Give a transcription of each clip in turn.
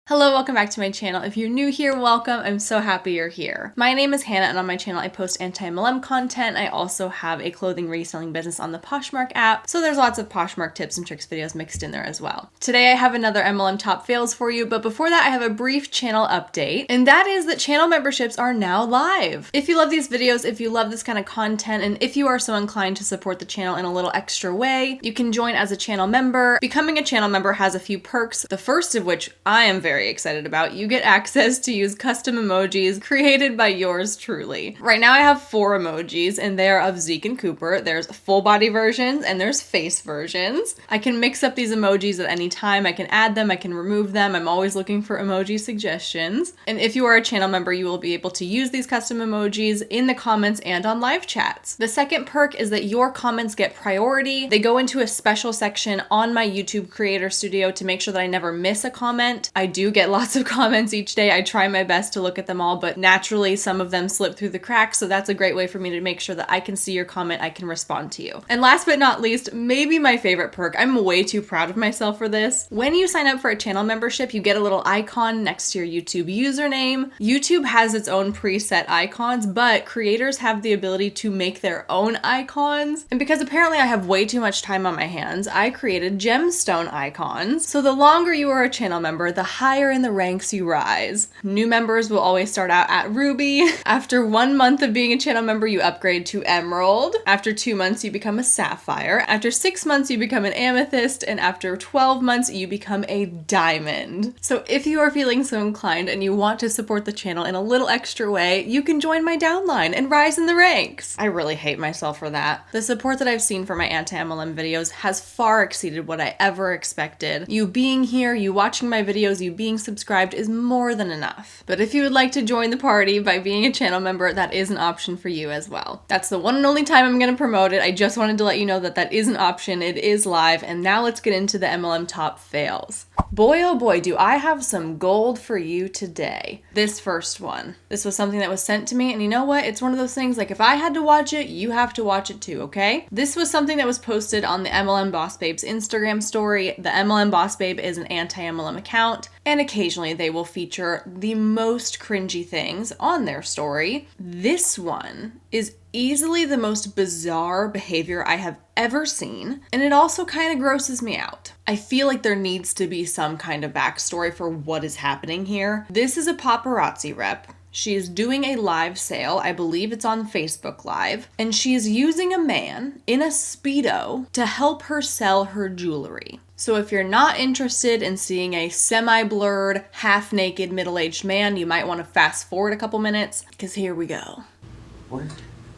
Hello, welcome back to my channel. If you're new here, welcome. I'm so happy you're here. My name is Hannah and on my channel I post anti-MLM content. I also have a clothing reselling business on the Poshmark app, so there's lots of Poshmark tips and tricks videos mixed in there as well. Today I have another MLM top fails for you, but before that I have a brief channel update, and that is that channel memberships are now live. If you love these videos, if you love this kind of content, and if you are so inclined to support the channel in a little extra way, you can join as a channel member. Becoming a channel member has a few perks, the first of which I am very excited about. You get access to use custom emojis created by yours truly. Right now I have 4 emojis and they are of Zeke and Cooper. There's full body versions and there's face versions. I can mix up these emojis at any time. I can add them, I can remove them. I'm always looking for emoji suggestions. And if you are a channel member, you will be able to use these custom emojis in the comments and on live chats. The second perk is that your comments get priority. They go into a special section on my YouTube Creator Studio to make sure that I never miss a comment. I do get lots of comments each day. I try my best to look at them all, but naturally some of them slip through the cracks, so that's a great way for me to make sure that I can see your comment, I can respond to you. And last but not least, maybe my favorite perk, I'm way too proud of myself for this. When you sign up for a channel membership, you get a little icon next to your YouTube username. YouTube has its own preset icons, but creators have the ability to make their own icons. And because apparently I have way too much time on my hands, I created gemstone icons. So the longer you are a channel member, the higher in the ranks you rise. New members will always start out at Ruby. After 1 month of being a channel member, you upgrade to Emerald. After 2 months, you become a Sapphire. After 6 months, you become an Amethyst. And after 12 months, you become a Diamond. So if you are feeling so inclined and you want to support the channel in a little extra way, you can join my downline and rise in the ranks. I really hate myself for that. The support that I've seen for my anti-MLM videos has far exceeded what I ever expected. You being here, you watching my videos, you being subscribed is more than enough. But if you would like to join the party by being a channel member, that is an option for you as well. That's the one and only time I'm going to promote it. I just wanted to let you know that that is an option. It is live. And now let's get into the MLM top fails. Boy, oh boy, do I have some gold for you today. This first one. This was something that was sent to me, and you know what? It's one of those things like if I had to watch it, you have to watch it too, okay? This was something that was posted on the MLM Boss Babe's Instagram story. The MLM Boss Babe is an anti-MLM account, and occasionally they will feature the most cringy things on their story. This one is easily the most bizarre behavior I have ever seen, and it also kind of grosses me out. I feel like there needs to be some kind of backstory for what is happening here. This is a paparazzi rep. She is doing a live sale, I believe it's on Facebook Live, and she is using a man in a Speedo to help her sell her jewelry. So if you're not interested in seeing a semi-blurred, half-naked, middle-aged man, you might want to fast forward a couple minutes, because here we go. What?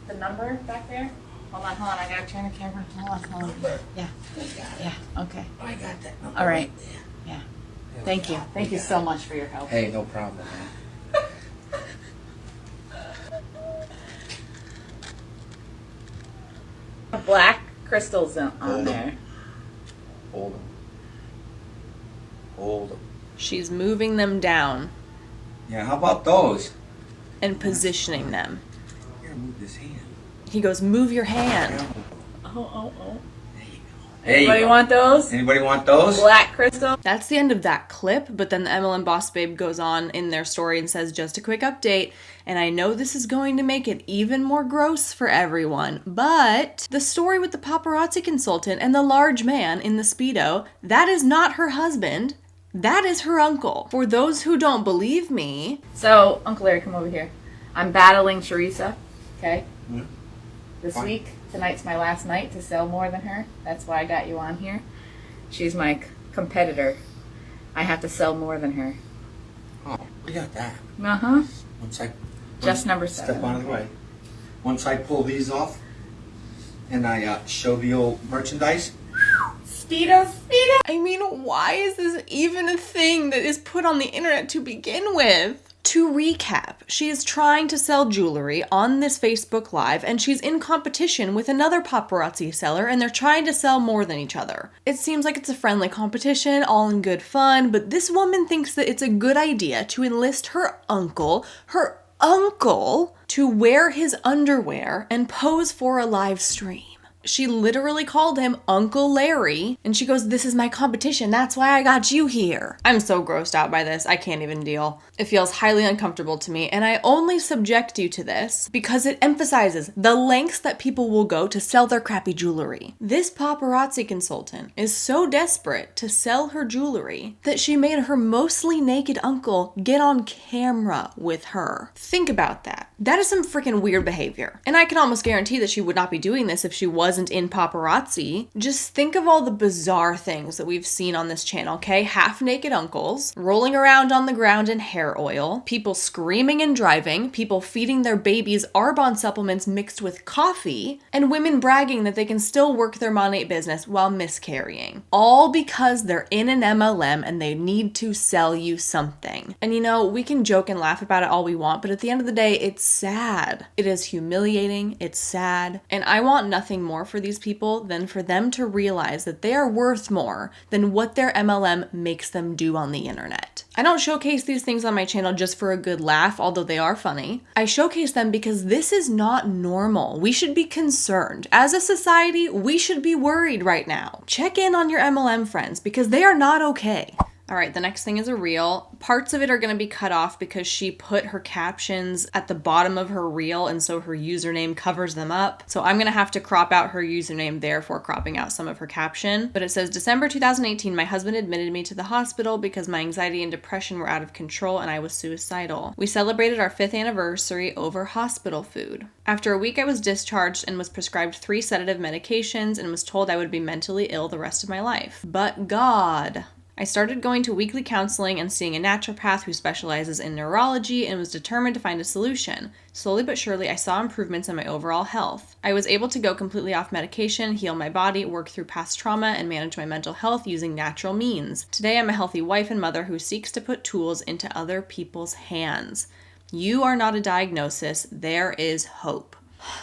The number back there? Hold on, I gotta turn the camera. Hold on. Yeah. Yeah, okay. I got that number. All right. there. Yeah. Thank you. Thank you so much for your help. Hey, no problem, man. Black crystals on there. Hold 'em. Hold 'em. She's moving them down Yeah, how about those? and positioning them. Here, move this hand. He goes, move your hand. Oh. There you go. Anybody want those? Anybody want those? Black crystal? That's the end of that clip, but then the MLM Boss Babe goes on in their story and says, just a quick update, and I know this is going to make it even more gross for everyone, but the story with the paparazzi consultant and the large man in the Speedo, that is not her husband. That is her uncle. For those who don't believe me. So, Uncle Larry, come over here. I'm battling Charissa, okay? Hmm? This Fine. week, tonight's my last night to sell more than her. That's why I got you on here. She's my competitor. I have to sell more than her. Oh, we got that. Uh-huh. Once number Step 7. out of the way. Once I pull these off and I show the old merchandise. Speedo. I mean, why is this even a thing that is put on the internet to begin with? To recap, she is trying to sell jewelry on this Facebook Live, and she's in competition with another paparazzi seller, and they're trying to sell more than each other. It seems like it's a friendly competition, all in good fun, but this woman thinks that it's a good idea to enlist her uncle, to wear his underwear and pose for a live stream. She literally called him Uncle Larry, and she goes, "This is my competition. That's why I got you here." I'm so grossed out by this. I can't even deal. It feels highly uncomfortable to me, and I only subject you to this because it emphasizes the lengths that people will go to sell their crappy jewelry. This paparazzi consultant is so desperate to sell her jewelry that she made her mostly naked uncle get on camera with her. Think about that. That is some freaking weird behavior. And I can almost guarantee that she would not be doing this if she wasn't in paparazzi. Just think of all the bizarre things that we've seen on this channel, okay? Half-naked uncles, rolling around on the ground in hair oil, people screaming and driving, people feeding their babies Arbonne supplements mixed with coffee, and women bragging that they can still work their Monat business while miscarrying. All because they're in an MLM and they need to sell you something. And you know, we can joke and laugh about it all we want, but at the end of the day, it's sad. It is humiliating, it's sad, and I want nothing more for these people than for them to realize that they are worth more than what their MLM makes them do on the internet. I don't showcase these things on my channel just for a good laugh, although they are funny. I showcase them because this is not normal. We should be concerned. As a society, we should be worried right now. Check in on your MLM friends because they are not okay. All right, the next thing is a reel. Parts of it are going to be cut off because she put her captions at the bottom of her reel, and so her username covers them up. So I'm going to have to crop out her username, therefore cropping out some of her caption. But it says, December 2018, my husband admitted me to the hospital because my anxiety and depression were out of control and I was suicidal. We celebrated our 5th anniversary over hospital food. After a week, I was discharged and was prescribed 3 sedative medications and was told I would be mentally ill the rest of my life. But God... I started going to weekly counseling and seeing a naturopath who specializes in neurology and was determined to find a solution. Slowly but surely, I saw improvements in my overall health. I was able to go completely off medication, heal my body, work through past trauma, and manage my mental health using natural means. Today, I'm a healthy wife and mother who seeks to put tools into other people's hands. You are not a diagnosis. There is hope.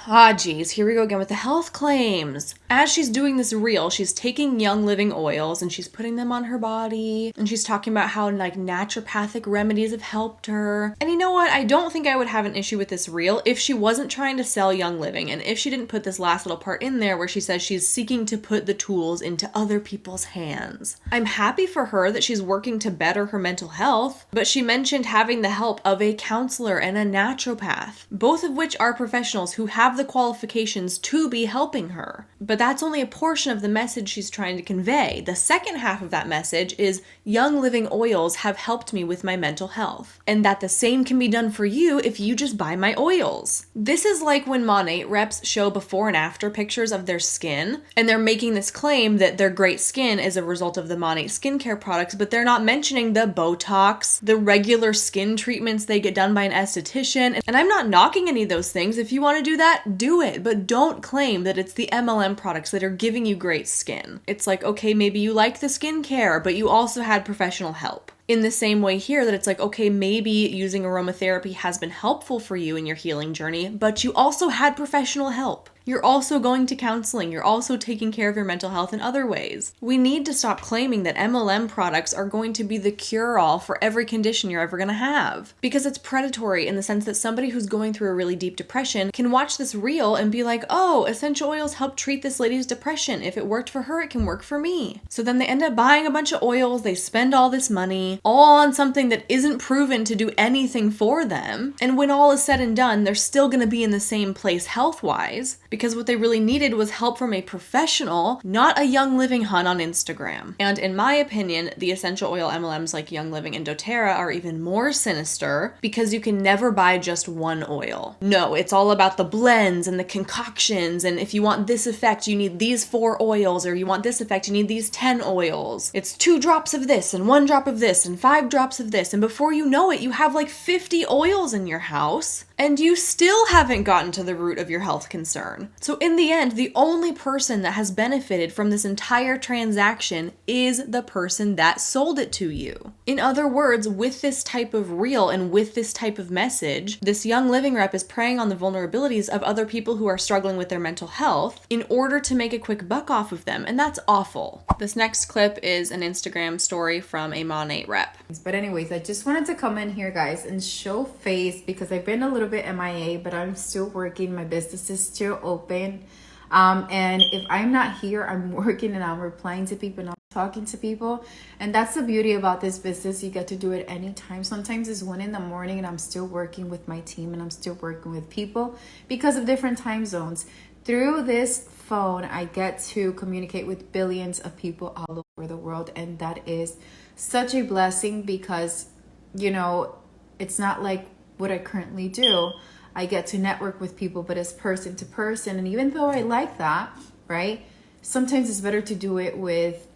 Ah, geez, here we go again with the health claims. As she's doing this reel, she's taking Young Living oils and she's putting them on her body. And she's talking about how like naturopathic remedies have helped her. And you know what? I don't think I would have an issue with this reel if she wasn't trying to sell Young Living. And if she didn't put this last little part in there where she says she's seeking to put the tools into other people's hands. I'm happy for her that she's working to better her mental health. But she mentioned having the help of a counselor and a naturopath. Both of which are professionals who have the qualifications to be helping her. But that's only a portion of the message she's trying to convey. The second half of that message is Young Living oils have helped me with my mental health. And that the same can be done for you if you just buy my oils. This is like when Monat reps show before and after pictures of their skin, and they're making this claim that their great skin is a result of the Monat skincare products, but they're not mentioning the Botox, the regular skin treatments they get done by an esthetician. And I'm not knocking any of those things. If you want to do that, do it, but don't claim that it's the MLM products that are giving you great skin. It's like, okay, maybe you like the skincare, but you also had professional help. In the same way here that it's like, okay, maybe using aromatherapy has been helpful for you in your healing journey, but you also had professional help. You're also going to counseling. You're also taking care of your mental health in other ways. We need to stop claiming that MLM products are going to be the cure-all for every condition you're ever going to have. Because it's predatory in the sense that somebody who's going through a really deep depression can watch this reel and be like, oh, essential oils help treat this lady's depression. If it worked for her, it can work for me. So then they end up buying a bunch of oils. They spend all this money, all on something that isn't proven to do anything for them. And when all is said and done, they're still going to be in the same place health-wise. Because what they really needed was help from a professional, not a Young Living hun on Instagram. And in my opinion, the essential oil MLMs like Young Living and doTERRA are even more sinister because you can never buy just one oil. No, it's all about the blends and the concoctions, and if you want this effect, you need these 4 oils, or you want this effect, you need these 10 oils. It's 2 drops of this, and 1 drop of this, and 5 drops of this, and before you know it, you have like 50 oils in your house, and you still haven't gotten to the root of your health concern. So in the end, the only person that has benefited from this entire transaction is the person that sold it to you. In other words, with this type of reel and with this type of message, this Young Living rep is preying on the vulnerabilities of other people who are struggling with their mental health in order to make a quick buck off of them, and that's awful. This next clip is an Instagram story from a Monat rep. But anyways, I just wanted to come in here, guys, and show face because I've been a little bit MIA, but I'm still working. My business is still open. And if I'm not here, I'm working and I'm replying to people and I'm talking to people. And that's the beauty about this business. You get to do it anytime. Sometimes it's 1 a.m. and I'm still working with my team and I'm still working with people because of different time zones. Through this phone, I get to communicate with billions of people all over the world. And that is such a blessing because, you know, it's not like what I currently do. I get to network with people, but it's person to person. And even though I like that, right, sometimes it's better to do it with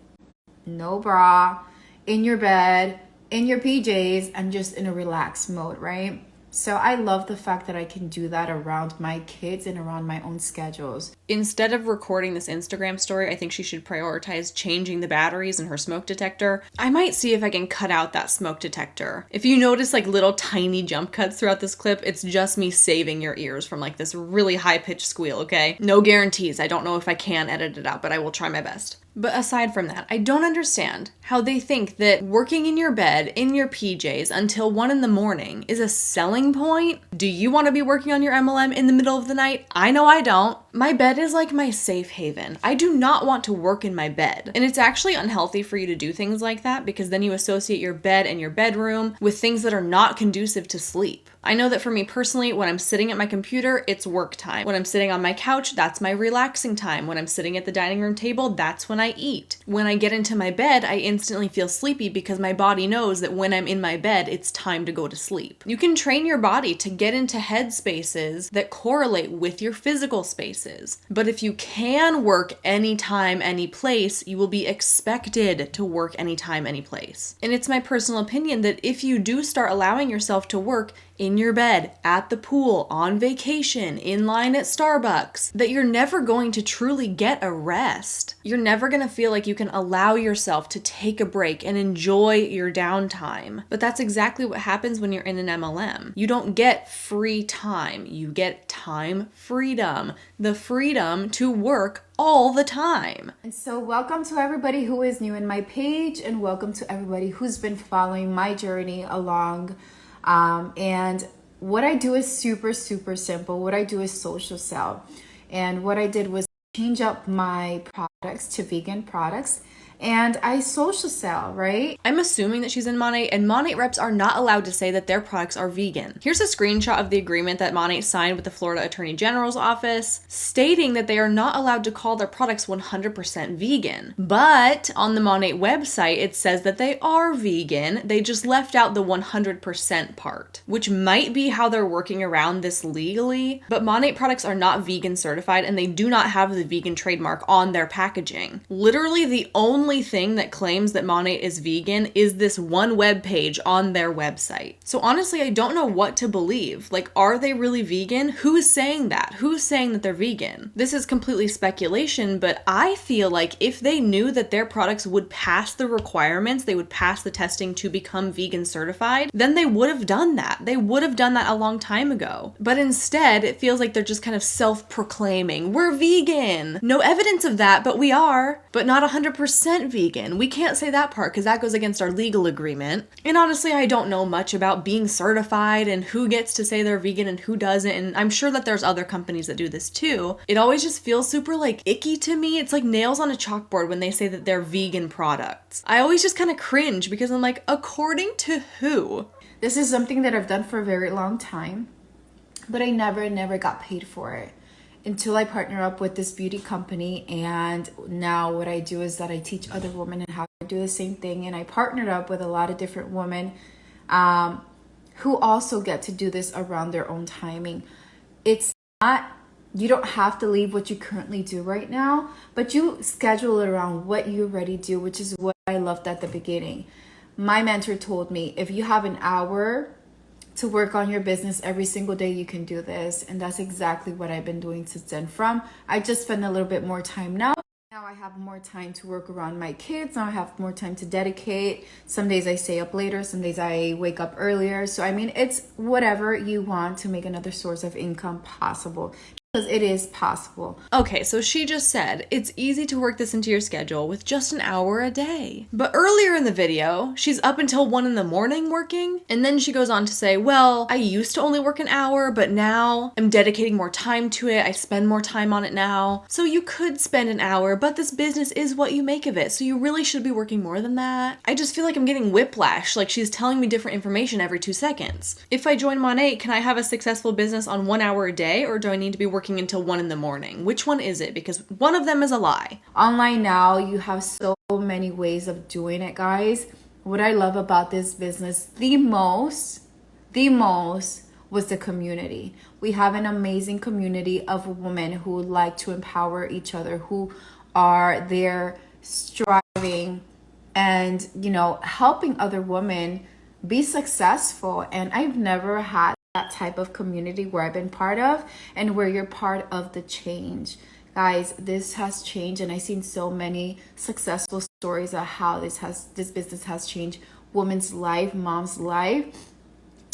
no bra, in your bed, in your PJs, and just in a relaxed mode, right? So I love the fact that I can do that around my kids and around my own schedules. Instead of recording this Instagram story, I think she should prioritize changing the batteries in her smoke detector. I might see if I can cut out that smoke detector. If you notice like little tiny jump cuts throughout this clip, it's just me saving your ears from like this really high-pitched squeal, okay? No guarantees. I don't know if I can edit it out, but I will try my best. But aside from that, I don't understand how they think that working in your bed, in your PJs, until 1 a.m. is a selling point. Do you want to be working on your MLM in the middle of the night? I know I don't. My bed is like my safe haven. I do not want to work in my bed. And it's actually unhealthy for you to do things like that because then you associate your bed and your bedroom with things that are not conducive to sleep. I know that for me personally, when I'm sitting at my computer, it's work time. When I'm sitting on my couch, that's my relaxing time. When I'm sitting at the dining room table, that's when I eat. When I get into my bed, I instantly feel sleepy because my body knows that when I'm in my bed, it's time to go to sleep. You can train your body to get into head spaces that correlate with your physical spaces. But if you can work anytime, any place, you will be expected to work anytime, any place. And it's my personal opinion that if you do start allowing yourself to work in your bed, at the pool, on vacation, in line at Starbucks, that you're never going to truly get a rest. You're never going to feel like you can allow yourself to take a break and enjoy your downtime. But that's exactly what happens when you're in an MLM. You don't get free time. You get time freedom. The freedom to work all the time. And so welcome to everybody who is new in my page and welcome to everybody who's been following my journey along. And what I do is super simple. What I do is social sell. And what I did was change up my products to vegan products. And I social sell, right? I'm assuming that she's in Monat, and Monat reps are not allowed to say that their products are vegan. Here's a screenshot of the agreement that Monat signed with the Florida Attorney General's office, stating that they are not allowed to call their products 100% vegan. But on the Monat website, it says that they are vegan. They just left out the 100% part, which might be how they're working around this legally. But Monat products are not vegan certified, and they do not have the vegan trademark on their packaging. Literally, the only thing that claims that Monat is vegan is this one web page on their website. So honestly, I don't know what to believe. Like, are they really vegan? Who's saying that? Who's saying that they're vegan? This is completely speculation, but I feel like if they knew that their products would pass the requirements, they would pass the testing to become vegan certified, then they would have done that. They would have done that a long time ago. But instead, it feels like they're just kind of self-proclaiming, we're vegan. No evidence of that, but we are. But not 100% vegan. We can't say that part because that goes against our legal agreement. And honestly, I don't know much about being certified and who gets to say they're vegan and who doesn't. And I'm sure that there's other companies that do this too. It always just feels super like icky to me. It's like nails on a chalkboard when they say that they're vegan products. I always just kind of cringe because I'm like, according to who? This is something that I've done for a very long time, but I never got paid for it until I partner up with this beauty company. And now what I do is that I teach other women how to do the same thing. And I partnered up with a lot of different women who also get to do this around their own timing. It's not, you don't have to leave what you currently do right now, but you schedule it around what you already do, which is what I loved at the beginning. My mentor told me, if you have an hour to work on your business every single day, you can do this. And that's exactly what I've been doing since then. I just spend a little bit more time now. Now I have more time to work around my kids. Now I have more time to dedicate. Some days I stay up later. Some days I wake up earlier. So I mean, it's whatever you want to make another source of income possible. because it is possible. Okay, so she just said it's easy to work this into your schedule with just an hour a day. But earlier in the video, she's up until 1 in the morning working, and then she goes on to say, well, I used to only work an hour, but now I'm dedicating more time to it. I spend more time on it now. So you could spend an hour, but this business is what you make of it. So you really should be working more than that. I just feel like I'm getting whiplash, like she's telling me different information every 2 seconds. If I join Monat, can I have a successful business on 1 hour a day, or do I need to be working until 1 in the morning? Which one is it? Because one of them is a lie. Online now, you have so many ways of doing it, guys. What I love about this business the most was the community. We have an amazing community of women who like to empower each other, who are there striving and, helping other women be successful. And I've never had that type of community where I've been part of and where you're part of the change. Guys, this has changed, and I've seen so many successful stories of how this business has changed women's life, mom's life,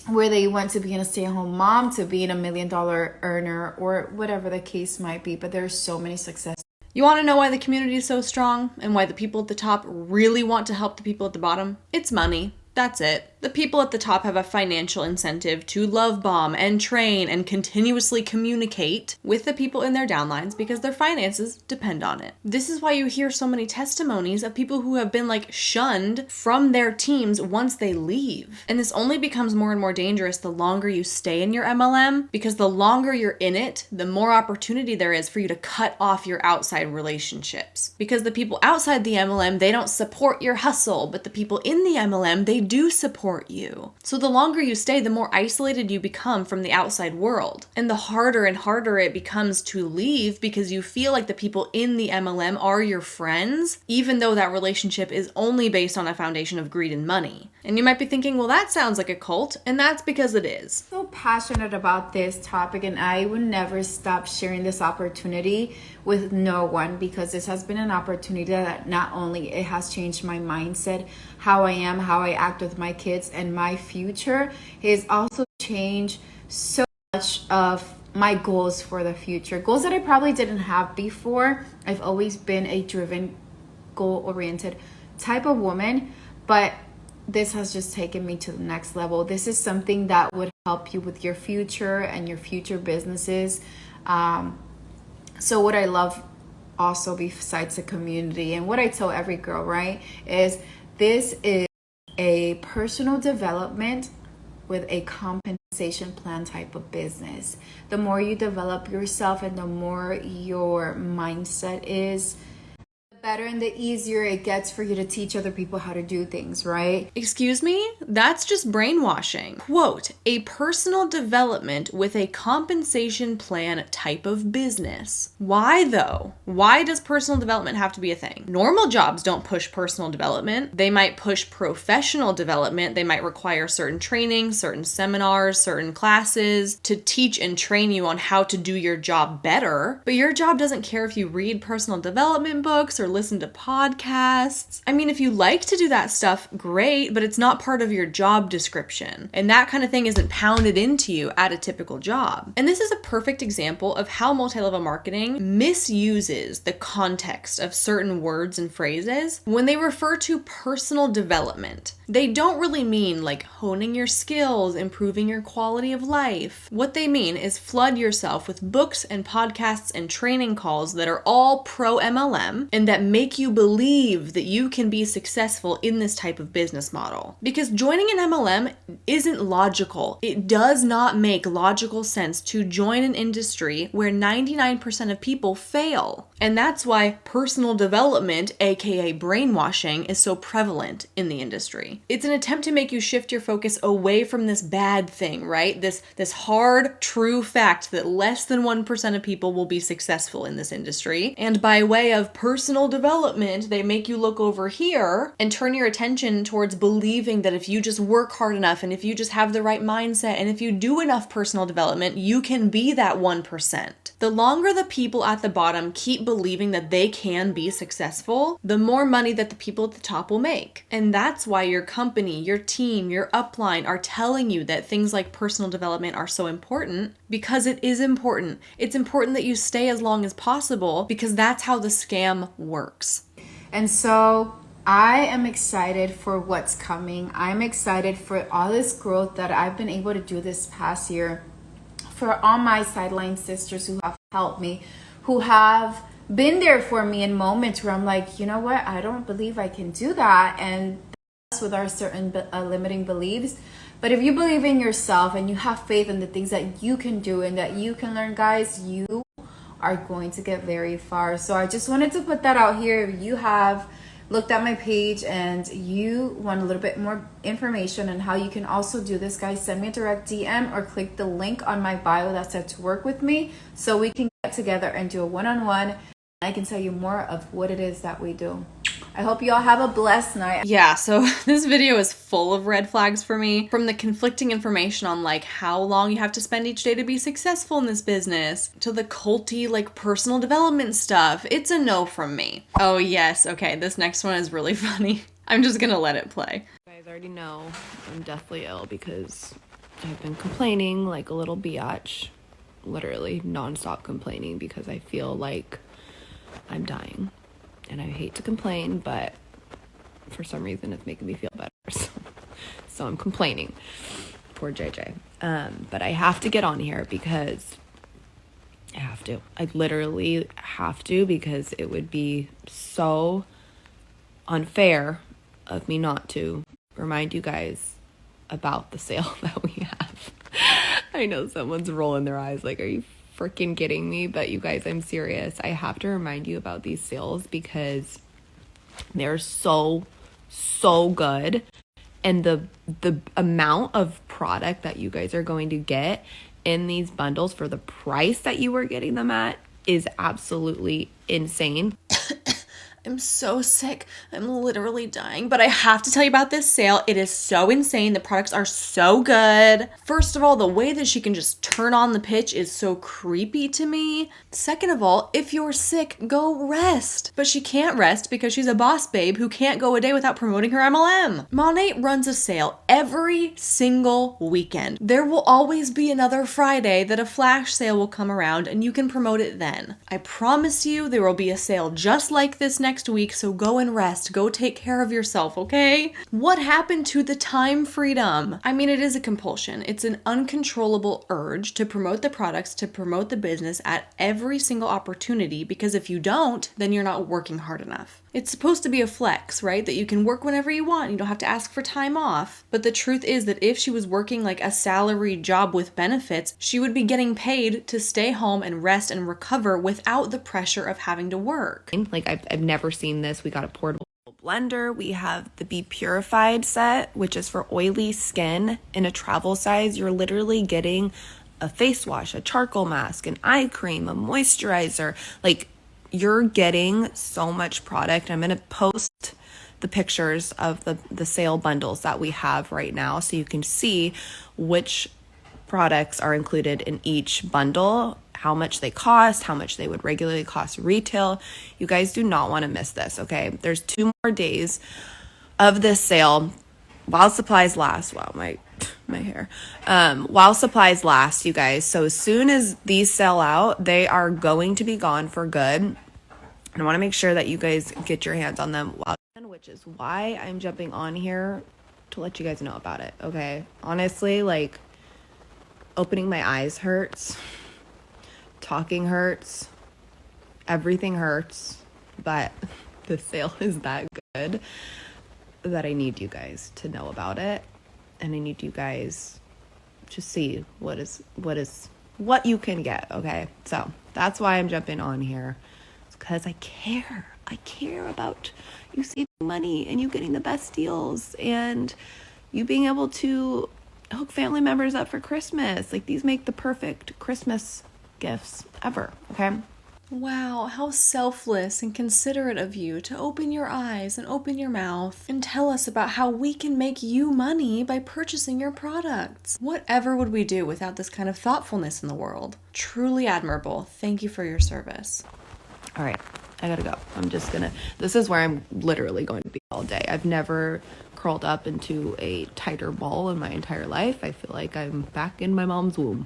where they went to being a stay-at-home mom to being $1 million earner or whatever the case might be. But there's so many success. You want to know why the community is so strong and why the people at the top really want to help the people at the bottom? It's money. That's it. The people at the top have a financial incentive to love bomb and train and continuously communicate with the people in their downlines because their finances depend on it. This is why you hear so many testimonies of people who have been shunned from their teams once they leave. And this only becomes more and more dangerous the longer you stay in your MLM, because the longer you're in it, the more opportunity there is for you to cut off your outside relationships. Because the people outside the MLM, they don't support your hustle, but the people in the MLM, they do support you. So the longer you stay, the more isolated you become from the outside world. And the harder and harder it becomes to leave because you feel like the people in the MLM are your friends, even though that relationship is only based on a foundation of greed and money. And you might be thinking, well, that sounds like a cult, and that's because it is. So passionate about this topic, and I would never stop sharing this opportunity with no one, because this has been an opportunity that not only it has changed my mindset, how I am, how I act with my kids, and my future, it has also changed so much of my goals for the future. Goals that I probably didn't have before. I've always been a driven, goal-oriented type of woman, but this has just taken me to the next level. This is something that would help you with your future and your future businesses. So what I love also, besides the community, and what I tell every girl, right, is this is a personal development with a compensation plan type of business. The more you develop yourself and the more your mindset is, the better and the easier it gets for you to teach other people how to do things, right? Excuse me? That's just brainwashing. Quote, a personal development with a compensation plan type of business. Why though? Why does personal development have to be a thing? Normal jobs don't push personal development. They might push professional development. They might require certain training, certain seminars, certain classes to teach and train you on how to do your job better. But your job doesn't care if you read personal development books or listen to podcasts. I mean, if you like to do that stuff, great, but it's not part of your job description. And that kind of thing isn't pounded into you at a typical job. And this is a perfect example of how multi-level marketing misuses the context of certain words and phrases when they refer to personal development. They don't really mean honing your skills, improving your quality of life. What they mean is flood yourself with books and podcasts and training calls that are all pro MLM and that make you believe that you can be successful in this type of business model. Because joining an MLM isn't logical. It does not make logical sense to join an industry where 99% of people fail. And that's why personal development, aka brainwashing, is so prevalent in the industry. It's an attempt to make you shift your focus away from this bad thing, right? This hard, true fact that less than 1% of people will be successful in this industry. And by way of personal development, they make you look over here and turn your attention towards believing that if you just work hard enough and if you just have the right mindset and if you do enough personal development, you can be that 1%. The longer the people at the bottom keep believing that they can be successful, the more money that the people at the top will make. And that's why your company, your team, your upline are telling you that things like personal development are so important, because it is important. It's important that you stay as long as possible, because that's how the scam works. And so I am excited for what's coming. I'm excited for all this growth that I've been able to do this past year. For all my sideline sisters who have helped me, who have been there for me in moments where I'm like, you know what, I don't believe I can do that. And that's with our certain limiting beliefs. But if you believe in yourself and you have faith in the things that you can do and that you can learn, guys, you are going to get very far. So I just wanted to put that out here. If you have looked at my page and you want a little bit more information on how you can also do this, guys, send me a direct DM or click the link on my bio that said to work with me, so we can get together and do a one-on-one. I can tell you more of what it is that we do. I hope you all have a blessed night. Yeah, so this video is full of red flags for me, from the conflicting information on like how long you have to spend each day to be successful in this business, to the culty like personal development stuff. It's a no from me. Oh yes, okay, this next one is really funny. I'm just gonna let it play. You guys already know I'm deathly ill because I've been complaining like a little biatch, literally nonstop complaining, because I feel like I'm dying. And I hate to complain, but for some reason it's making me feel better. So I'm complaining. Poor JJ. But I have to get on here because I have to. I literally have to, because it would be so unfair of me not to remind you guys about the sale that we have. I know someone's rolling their eyes like, are you freaking kidding me? But you guys, I'm serious. I have to remind you about these sales because they're so good, and the amount of product that you guys are going to get in these bundles for the price that you were getting them at is absolutely insane. I'm so sick. I'm literally dying, but I have to tell you about this sale. It is so insane. The products are so good. First of all, the way that she can just turn on the pitch is so creepy to me. Second of all, if you're sick, go rest. But she can't rest because she's a boss babe who can't go a day without promoting her MLM. Monet runs a sale every single weekend. There will always be another Friday that a flash sale will come around and you can promote it then. I promise you there will be a sale just like this next week, so go and rest. Go take care of yourself, okay? What happened to the time freedom? I mean, it is a compulsion. It's an uncontrollable urge to promote the products, to promote the business at every single opportunity, because if you don't, then you're not working hard enough. It's supposed to be a flex, right? That you can work whenever you want. You don't have to ask for time off. But the truth is that if she was working like a salaried job with benefits, she would be getting paid to stay home and rest and recover without the pressure of having to work. Like I've never seen this. We got a portable blender. We have the Be Purified set, which is for oily skin in a travel size. You're literally getting a face wash, a charcoal mask, an eye cream, a moisturizer. Like, you're getting so much product. I'm going to post the pictures of the sale bundles that we have right now so you can see which products are included in each bundle, how much they cost, how much they would regularly cost retail. You guys do not want to miss this, okay? There's 2 more days of this sale while supplies last. Wow, my hair. While supplies last, you guys. So as soon as these sell out, they are going to be gone for good. And I want to make sure that you guys get your hands on them, which is why I'm jumping on here to let you guys know about it, okay? Honestly, like, opening my eyes hurts. Talking hurts. Everything hurts. But the sale is that good that I need you guys to know about it. And I need you guys to see what you can get, okay? So that's why I'm jumping on here. It's because I care. I care about you saving money and you getting the best deals and you being able to hook family members up for Christmas. Like, these make the perfect Christmas gifts ever, okay? Wow, how selfless and considerate of you to open your eyes and open your mouth and tell us about how we can make you money by purchasing your products. Whatever would we do without this kind of thoughtfulness in the world? Truly admirable. Thank you for your service. All right, I gotta go. This is where I'm literally going to be all day. I've never curled up into a tighter ball in my entire life. I feel like I'm back in my mom's womb.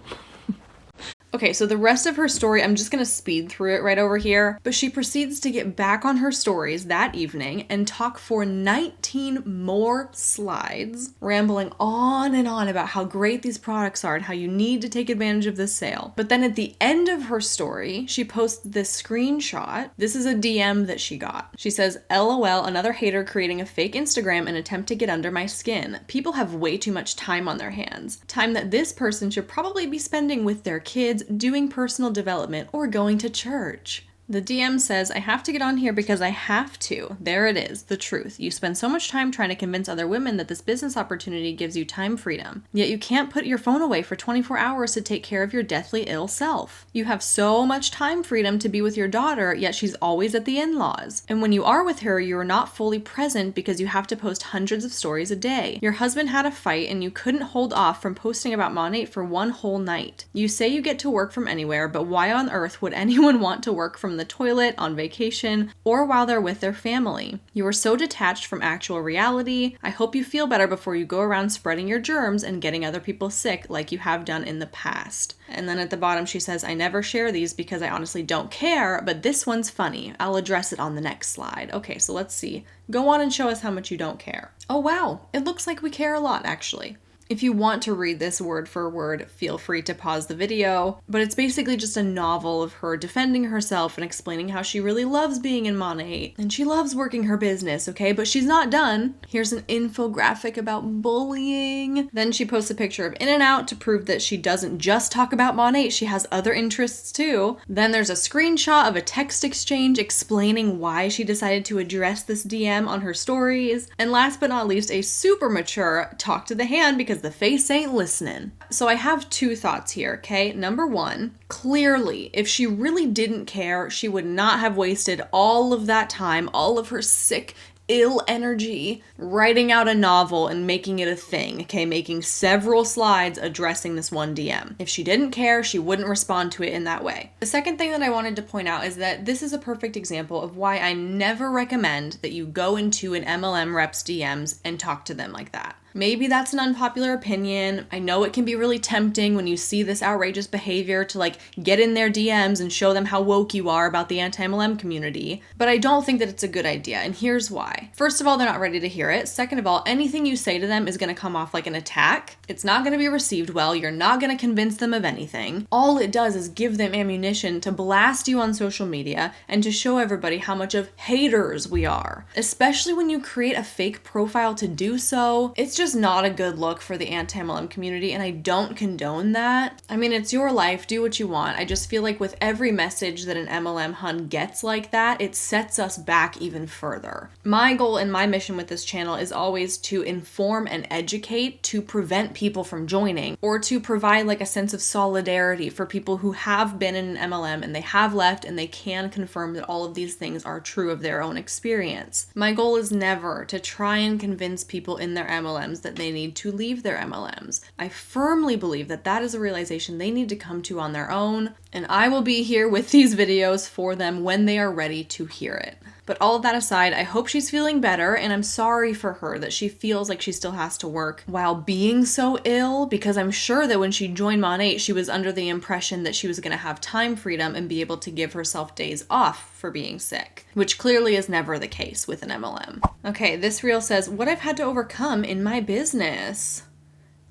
Okay, so the rest of her story, I'm just going to speed through it right over here, but she proceeds to get back on her stories that evening and talk for 19 more slides, rambling on and on about how great these products are and how you need to take advantage of this sale. But then at the end of her story, she posts this screenshot. This is a DM that she got. She says, LOL, another hater creating a fake Instagram in attempt to get under my skin. People have way too much time on their hands. Time that this person should probably be spending with their kids, doing personal development, or going to church. The DM says, I have to get on here because I have to. There it is, the truth. You spend so much time trying to convince other women that this business opportunity gives you time freedom. Yet you can't put your phone away for 24 hours to take care of your deathly ill self. You have so much time freedom to be with your daughter, yet she's always at the in-laws. And when you are with her, you are not fully present because you have to post hundreds of stories a day. Your husband had a fight and you couldn't hold off from posting about Monat for one whole night. You say you get to work from anywhere, but why on earth would anyone want to work from the toilet, on vacation, or while they're with their family? You are so detached from actual reality. I hope you feel better before you go around spreading your germs and getting other people sick like you have done in the past. And then at the bottom she says, I never share these because I honestly don't care, but this one's funny. I'll address it on the next slide. Okay, so let's see. Go on and show us how much you don't care. Oh wow, it looks like we care a lot actually. If you want to read this word for word, feel free to pause the video, but it's basically just a novel of her defending herself and explaining how she really loves being in Monat, and she loves working her business, okay? But she's not done. Here's an infographic about bullying. Then she posts a picture of In-N-Out to prove that she doesn't just talk about Monat, she has other interests too. Then there's a screenshot of a text exchange explaining why she decided to address this DM on her stories. And last but not least, a super mature talk to the hand because the face ain't listening. So I have two thoughts here, okay? Number one, clearly, if she really didn't care, she would not have wasted all of that time, all of her sick, ill energy, writing out a novel and making it a thing, okay? Making several slides addressing this one DM. If she didn't care, she wouldn't respond to it in that way. The second thing that I wanted to point out is that this is a perfect example of why I never recommend that you go into an MLM rep's DMs and talk to them like that. Maybe that's an unpopular opinion. I know it can be really tempting when you see this outrageous behavior to like get in their DMs and show them how woke you are about the anti-MLM community, but I don't think that it's a good idea, and here's why. First of all, they're not ready to hear it. Second of all, anything you say to them is going to come off like an attack. It's not going to be received well. You're not going to convince them of anything. All it does is give them ammunition to blast you on social media and to show everybody how much of haters we are. Especially when you create a fake profile to do so. It's just not a good look for the anti-MLM community, and I don't condone that. I mean, it's your life, do what you want. I just feel like with every message that an MLM hun gets like that, it sets us back even further. My goal and my mission with this channel is always to inform and educate to prevent people from joining, or to provide like a sense of solidarity for people who have been in an MLM and they have left and they can confirm that all of these things are true of their own experience. My goal is never to try and convince people in their MLMs that they need to leave their MLMs. I firmly believe that that is a realization they need to come to on their own, and I will be here with these videos for them when they are ready to hear it. But all of that aside, I hope she's feeling better, and I'm sorry for her that she feels like she still has to work while being so ill, because I'm sure that when she joined Monat, she was under the impression that she was going to have time freedom and be able to give herself days off for being sick, which clearly is never the case with an MLM. Okay, this reel says, what I've had to overcome in my business.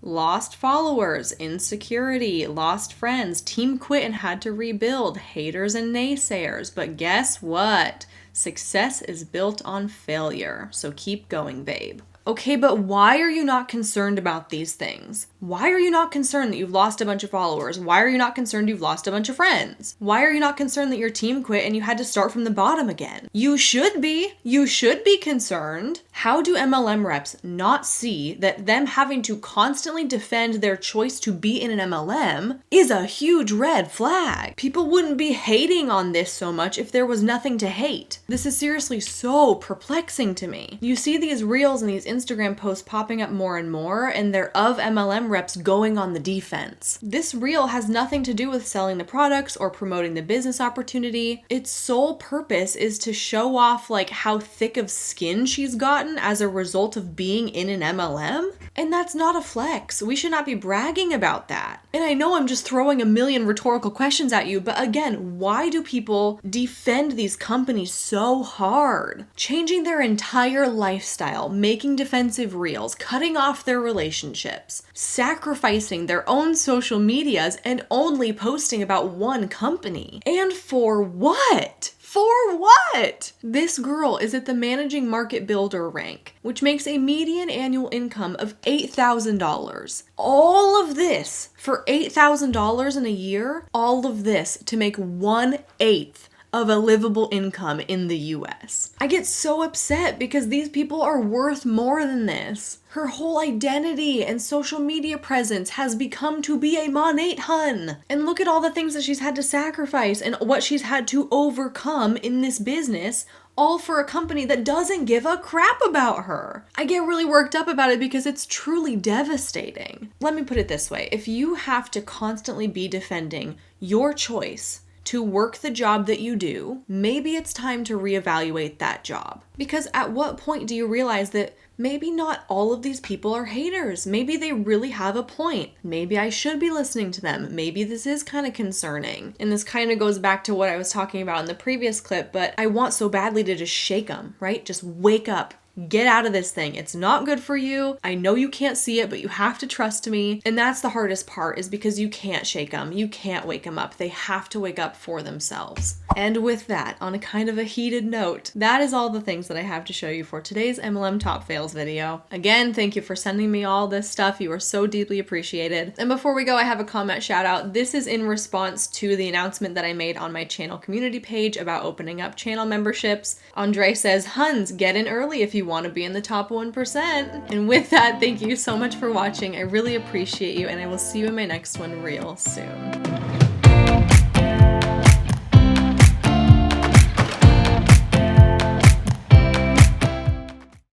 Lost followers, insecurity, lost friends, team quit and had to rebuild, haters and naysayers. But guess what? Success is built on failure, so keep going, babe. Okay, but why are you not concerned about these things? Why are you not concerned that you've lost a bunch of followers? Why are you not concerned you've lost a bunch of friends? Why are you not concerned that your team quit and you had to start from the bottom again? You should be. You should be concerned. How do MLM reps not see that them having to constantly defend their choice to be in an MLM is a huge red flag? People wouldn't be hating on this so much if there was nothing to hate. This is seriously so perplexing to me. You see these reels and these Instagram posts popping up more and more, and they're of MLM reps going on the defense. This reel has nothing to do with selling the products or promoting the business opportunity. Its sole purpose is to show off like how thick of skin she's gotten as a result of being in an MLM. And that's not a flex. We should not be bragging about that. And I know I'm just throwing a million rhetorical questions at you, but again, why do people defend these companies so hard? Changing their entire lifestyle, making defensive reels, cutting off their relationships, sacrificing their own social medias, and only posting about one company. And for what? For what? This girl is at the managing market builder rank, which makes a median annual income of $8,000. All of this for $8,000 in a year, all of this to make 1/8 of a livable income in the US. I get so upset because these people are worth more than this. Her whole identity and social media presence has become to be a Monate hun. And look at all the things that she's had to sacrifice and what she's had to overcome in this business, all for a company that doesn't give a crap about her. I get really worked up about it because it's truly devastating. Let me put it this way. If you have to constantly be defending your choice to work the job that you do, maybe it's time to reevaluate that job. Because at what point do you realize that maybe not all of these people are haters? Maybe they really have a point. Maybe I should be listening to them. Maybe this is kind of concerning. And this kind of goes back to what I was talking about in the previous clip, but I want so badly to just shake them, right? Just wake up. Get out of this thing. It's not good for you. I know you can't see it, but you have to trust me. And that's the hardest part, is because you can't shake them. You can't wake them up. They have to wake up for themselves. And with that, on a kind of a heated note, that is all the things that I have to show you for today's MLM Top Fails video. Again, thank you for sending me all this stuff. You are so deeply appreciated. And before we go, I have a comment shout out. This is in response to the announcement that I made on my channel community page about opening up channel memberships. Andre says, Huns, get in early if you want to be in the top 1%. And with that, thank you so much for watching. I really appreciate you, and I will see you in my next one real soon.